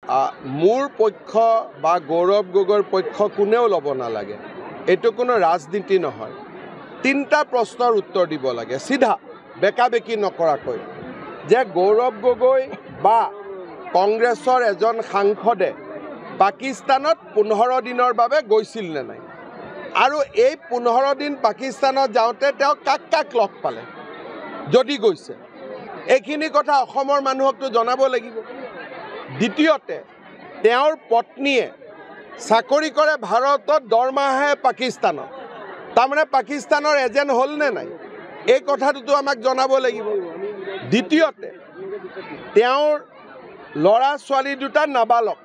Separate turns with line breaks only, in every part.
মোৰ পক্ষ বা গৌৰৱ গগৈৰ পক্ষ কোনেও ল'ব নালাগে। এইটো কোনো ৰাজনীতি নহয়। তিনিটা প্ৰশ্নৰ উত্তৰ দিব লাগে চিধা, বেকাবেকি নকৰাকৈ, যে গৌৰৱ গগৈ বা কংগ্ৰেছৰ এজন সাংসদে পাকিস্তানত 15 দিনৰ বাবে গৈছিল নে নাই, আৰু এই 15 দিন পাকিস্তানত যাওঁতে তেওঁ কাক কাক লগ পালে, যদি গৈছে এইখিনি কথা অসমৰ মানুহকতো জনাব লাগিব। দ্বিতীয়তে, তেওঁৰ পত্নীয়ে চাকৰি কৰে ভাৰতত, দৰমহাহে পাকিস্তানত, তাৰমানে পাকিস্তানৰ এজেণ্ট হ'ল নে নাই, এই কথাটোতো আমাক জনাব লাগিব। দ্বিতীয়তে, তেওঁৰ ল'ৰা ছোৱালী দুটা নাবালক,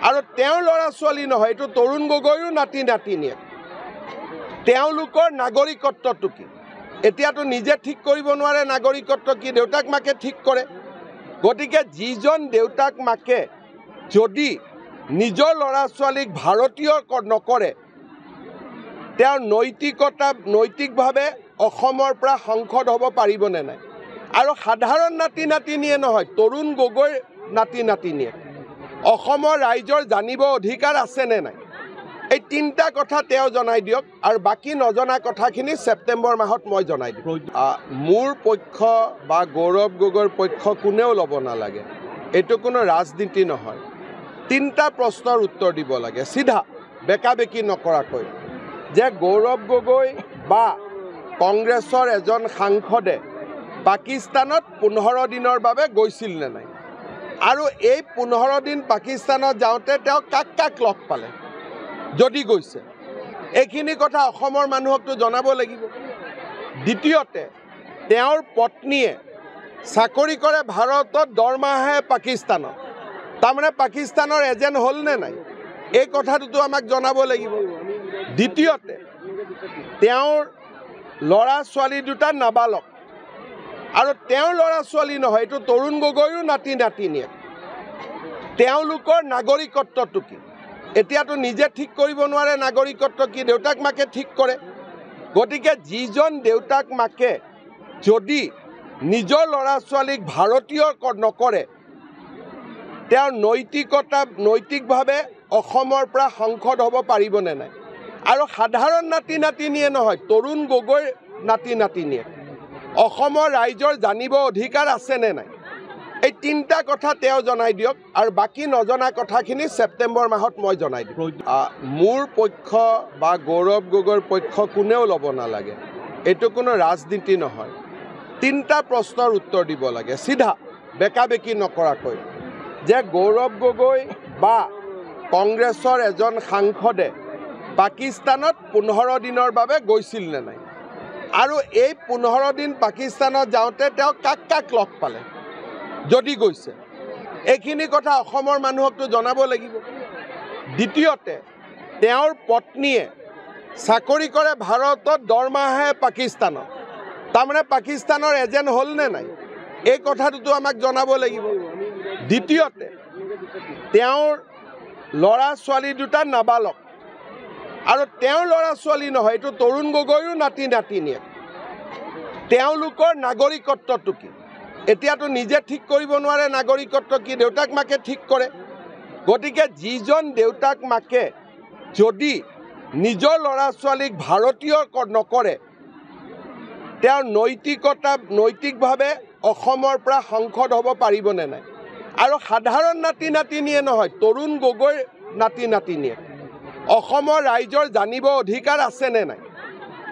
আৰু তেওঁৰ ল'ৰা ছোৱালী নহয়, এইটো তৰুণ গগৈৰো নাতি নাতিনীয়েক, তেওঁলোকৰ নাগৰিকত্বটো কি? এতিয়াতো নিজে ঠিক কৰিব নোৱাৰে নাগৰিকত্ব কি, দেউতাক মাকে ঠিক কৰে। গতিকে যিজন দেউতাক মাকে যদি নিজৰ ল'ৰা ছোৱালীক ভাৰতীয় নকৰে, তেওঁৰ নৈতিকভাৱে অসমৰ পৰা সাংসদ হ'ব পাৰিবনে নাই? আৰু সাধাৰণ নাতি নাতিনীয়ে নহয়, তৰুণ গগৈৰ নাতি নাতিনীয়ে অসমৰ ৰাইজৰ জানিব অধিকাৰ আছেনে নাই, এই তিনিটা কথা তেওঁ জনাই দিয়ক, আৰু বাকী নজনা কথাখিনি ছেপ্টেম্বৰ মাহত মই জনাই দিম। মোৰ পক্ষ বা গৌৰৱ গগৈৰ পক্ষ কোনেও ল'ব নালাগে। এইটো কোনো ৰাজনীতি নহয়। তিনিটা প্ৰশ্নৰ উত্তৰ দিব লাগে চিধা, বেকাবেকি নকৰাকৈ, যে গৌৰৱ গগৈ বা কংগ্ৰেছৰ এজন সাংসদে পাকিস্তানত 15 দিনৰ বাবে গৈছিল নে নাই, আৰু এই 15 দিন পাকিস্তানত যাওঁতে তেওঁ কাক কাক লগ পালে, যদি গৈছে এইখিনি কথা অসমৰ মানুহকতো জনাব লাগিব। দ্বিতীয়তে, তেওঁৰ পত্নীয়ে চাকৰি কৰে ভাৰতত, দৰমহাহে পাকিস্তানত, তাৰমানে পাকিস্তানৰ এজেণ্ট হ'ল নে নাই, এই কথাটোতো আমাক জনাব লাগিব। দ্বিতীয়তে, তেওঁৰ ল'ৰা ছোৱালী দুটা নাবালক, আৰু তেওঁৰ ল'ৰা ছোৱালী নহয়, এইটো তৰুণ গগৈৰো নাতি নাতিনীয়েক, তেওঁলোকৰ নাগৰিকত্বটো কি? এতিয়াতো নিজে ঠিক কৰিব নোৱাৰে নাগৰিকত্ব কি, দেউতাক মাকে ঠিক কৰে। গতিকে যিজন দেউতাক মাকে যদি নিজৰ ল'ৰা ছোৱালীক ভাৰতীয় নকৰে, তেওঁৰ নৈতিকভাৱে অসমৰ পৰা সাংসদ হ'ব পাৰিবনে নাই? আৰু সাধাৰণ নাতি নাতিনীয়ে নহয়, তৰুণ গগৈৰ নাতি নাতিনীয়ে অসমৰ ৰাইজৰ জানিব অধিকাৰ আছেনে নাই, এই তিনিটা কথা তেওঁ জনাই দিয়ক, আৰু বাকী নজনা কথাখিনি ছেপ্টেম্বৰ মাহত মই জনাই দিম। মোৰ পক্ষ বা গৌৰৱ গগৈৰ পক্ষ কোনেও ল'ব নালাগে। এইটো কোনো ৰাজনীতি নহয়। তিনিটা প্ৰশ্নৰ উত্তৰ দিব লাগে চিধা, বেকাবেকি নকৰাকৈ, যে গৌৰৱ গগৈ বা কংগ্ৰেছৰ এজন সাংসদে পাকিস্তানত 15 দিনৰ বাবে গৈছিল নে নাই, আৰু এই 15 দিন পাকিস্তানত যাওঁতে তেওঁ কাক কাক লগ পালে, যদি গৈছে এইখিনি কথা অসমৰ মানুহকতো জনাব লাগিব। দ্বিতীয়তে, তেওঁৰ পত্নীয়ে চাকৰি কৰে ভাৰতত, দৰমহাহে পাকিস্তানত, তাৰমানে পাকিস্তানৰ এজেণ্ট হ'ল নে নাই, এই কথাটোতো আমাক জনাব লাগিব। দ্বিতীয়তে, তেওঁৰ ল'ৰা ছোৱালী দুটা নাবালক, আৰু তেওঁৰ ল'ৰা ছোৱালী নহয়, এইটো তৰুণ গগৈৰো নাতি নাতিনীয়েক, তেওঁলোকৰ নাগৰিকত্বটো কি? এতিয়াতো নিজে ঠিক কৰিব নোৱাৰে নাগৰিকত্ব কি, দেউতাক মাকে ঠিক কৰে। গতিকে যিজন দেউতাক মাকে যদি নিজৰ ল'ৰা ছোৱালীক ভাৰতীয় নকৰে, তেওঁৰ নৈতিকভাৱে অসমৰ পৰা সাংসদ হ'ব পাৰিবনে নাই? আৰু সাধাৰণ নাতি নাতিনীয়ে নহয়, তৰুণ গগৈৰ নাতি নাতিনীয়ে অসমৰ ৰাইজৰ জানিব অধিকাৰ আছেনে নাই,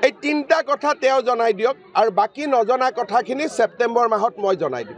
এই তিনিটা কথা তেওঁ জনাই দিয়ক, আৰু বাকী নজনা কথাখিনি ছেপ্টেম্বৰ মাহত মই জনাই দিম।